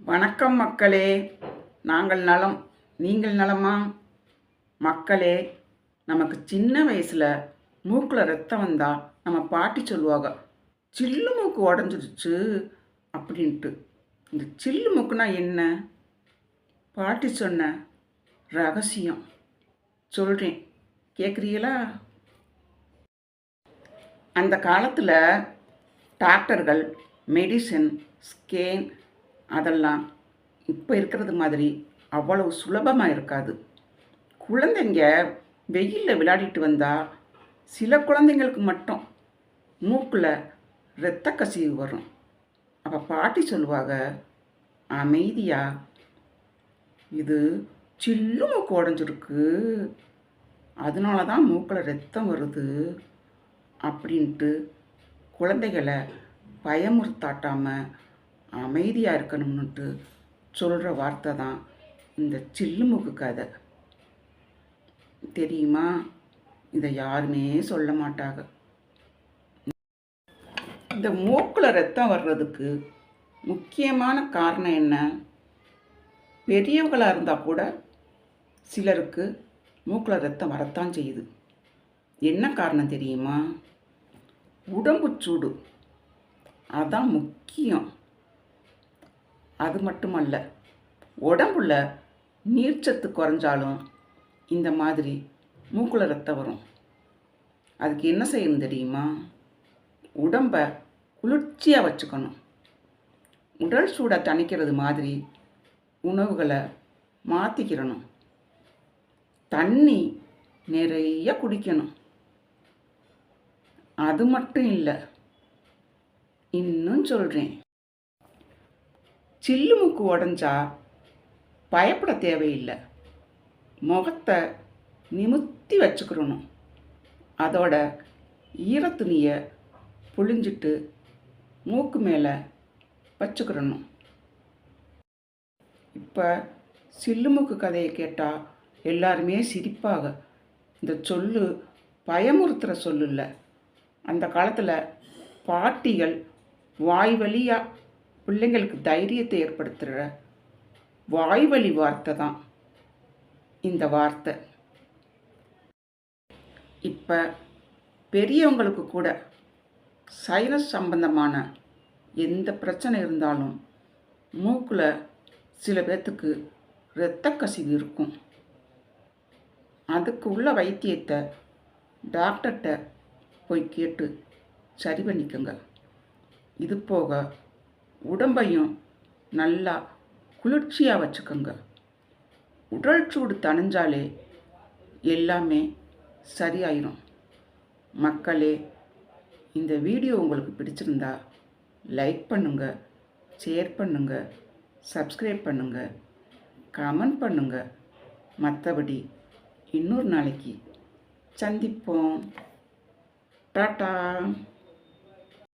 வணக்கம் மக்களே. நாங்கள் நலம், நீங்கள் நலமா? மக்களே, நமக்கு சின்ன வயசில் மூக்கில் ரத்தம் வந்தால் நம்ம பாட்டி சொல்லுவாங்க, சில்லு மூக்கு உடஞ்சிடுச்சு அப்படின்ட்டு. இந்த சில்லு மூக்குனா என்ன? பாட்டி சொன்ன ரகசியம் சொல்கிறேன், கேட்குறீங்களா? அந்த காலத்தில் டாக்டர்கள், மெடிசன், ஸ்கேன் அதெல்லாம் இப்போ இருக்கிறது மாதிரி அவ்வளவு சுலபமாக இருக்காது. குழந்தைங்க வெயிலில் விளையாடிட்டு வந்தால் சில குழந்தைங்களுக்கு மட்டும் மூக்கில் இரத்த கசிவு வரும். அப்போ பாட்டி சொல்லுவாங்க, அமைதியாக, இது சில்லு மூக்கு உடஞ்சிருக்கு, அதனால தான் மூக்கில் ரத்தம் வருது அப்படின்ட்டு குழந்தைகளை பயமுறுத்தாட்டாமல் அமைதியாக இருக்கணும்னுட்டு சொல்கிற வார்த்தை தான் இந்த சில்லுமுக்கு கதை. தெரியுமா? இதை யாருமே சொல்ல மாட்டாங்க. இந்த மூக்கில் ரத்தம் வர்றதுக்கு முக்கியமான காரணம் என்ன? பெரியவங்களாக இருந்தால் கூட சிலருக்கு மூக்கில் ரத்தம் வரத்தான் செய்யுது. என்ன காரணம் தெரியுமா? உடம்பு சூடு, அதான் முக்கியம். அது மட்டுமல்ல, உடம்புல நீர்ச்சத்து குறைஞ்சாலும் இந்த மாதிரி மூக்கில் ரத்தம் வரும். அதுக்கு என்ன செய்யணும் தெரியுமா? உடம்பை குளிர்ச்சியாக வச்சுக்கணும். உடல் சூடை தணிக்கிறது மாதிரி உணவுகளை மாற்றிக்கிறணும். தண்ணி நிறைய குடிக்கணும். அது மட்டும் இல்லை, இன்னும் சொல்கிறேன், சில்லு மூக்கு உடஞ்சா பயப்பட தேவையில்லை. முகத்தை நிமித்தி வச்சுக்கிறணும். அதோட ஈரத்துணியை புழிஞ்சிட்டு மூக்கு மேலே வச்சுக்கிறணும். இப்போ சில்லுமூக்கு கதையை கேட்டால் எல்லாருமே சிரிப்பாக. இந்த சொல்லு பயமுறுத்துகிற சொல்லு இல்லை. அந்த காலத்தில் பாட்டிகள் வாய் வழியாக பிள்ளைங்களுக்கு தைரியத்தை ஏற்படுத்துகிற வாய்வழி வார்த்தை தான் இந்த வார்த்தை. இப்போ பெரியவங்களுக்கு கூட சைனஸ் சம்பந்தமான எந்த பிரச்சனை இருந்தாலும் மூக்கில் சில பேர்த்துக்கு இரத்த கசிவு இருக்கும். அதுக்கு உள்ள வைத்தியத்தை டாக்டர்கிட்ட போய் கேட்டு சரி பண்ணிக்கோங்க. இது போக உடம்பையும் நல்லா குளிர்ச்சியாக வச்சுக்கோங்க. உடல் சூடு தணிஞ்சாலே எல்லாமே சரியாயிரும். மக்களே, இந்த வீடியோ உங்களுக்கு பிடிச்சிருந்தா லைக் பண்ணுங்கள், ஷேர் பண்ணுங்கள், சப்ஸ்கிரைப் பண்ணுங்கள், கமெண்ட் பண்ணுங்கள். மற்றபடி இன்னொரு நாளைக்கு சந்திப்போம். டாட்டா.